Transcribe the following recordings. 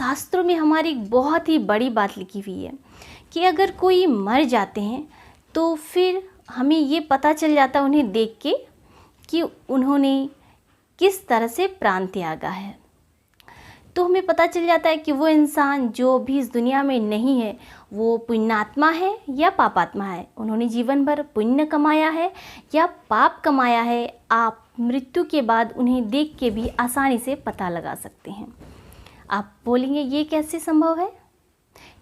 शास्त्रों में हमारी एक बहुत ही बड़ी बात लिखी हुई है कि अगर कोई मर जाते हैं तो फिर हमें ये पता चल जाता उन्हें देख के कि उन्होंने किस तरह से प्राण त्यागा है। तो हमें पता चल जाता है कि वो इंसान जो भी इस दुनिया में नहीं है वो पुण्यात्मा है या पापात्मा है, उन्होंने जीवन भर पुण्य कमाया है या पाप कमाया है। आप मृत्यु के बाद उन्हें देख के भी आसानी से पता लगा सकते हैं। आप बोलेंगे ये कैसे संभव है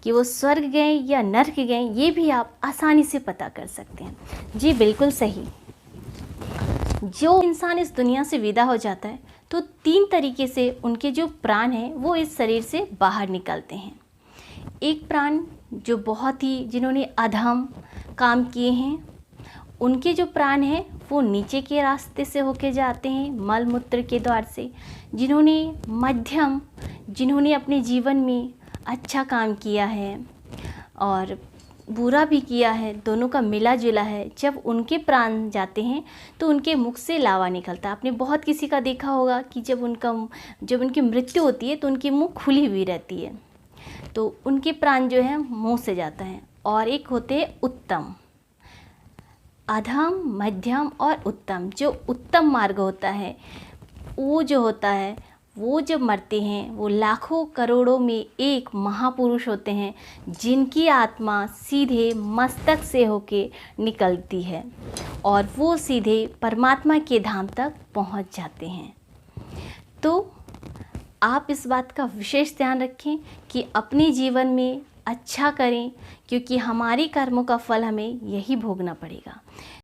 कि वो स्वर्ग गए या नरक गए, ये भी आप आसानी से पता कर सकते हैं। जी बिल्कुल सही। जो इंसान इस दुनिया से विदा हो जाता है तो 3 तरीके से उनके जो प्राण हैं वो इस शरीर से बाहर निकलते हैं। एक प्राण जो बहुत ही जिन्होंने अधम काम किए हैं, उनके जो प्राण हैं वो नीचे के रास्ते से होके जाते हैं, मल मूत्र के द्वार से। जिन्होंने मध्यम, जिन्होंने अपने जीवन में अच्छा काम किया है और बुरा भी किया है, दोनों का मिला जुला है, जब उनके प्राण जाते हैं तो उनके मुख से लावा निकलता है। आपने बहुत किसी का देखा होगा कि जब उनकी मृत्यु होती है तो उनकी मुंह खुली हुई रहती है, तो उनके प्राण जो है मुंह से जाता है। और एक होते हैं उत्तम, अधम, मध्यम और उत्तम। जो उत्तम मार्ग होता है वो जो होता है वो जब मरते हैं वो लाखों करोड़ों में एक महापुरुष होते हैं जिनकी आत्मा सीधे मस्तक से होके निकलती है और वो सीधे परमात्मा के धाम तक पहुंच जाते हैं। तो आप इस बात का विशेष ध्यान रखें कि अपने जीवन में अच्छा करें, क्योंकि हमारे कर्मों का फल हमें यही भोगना पड़ेगा।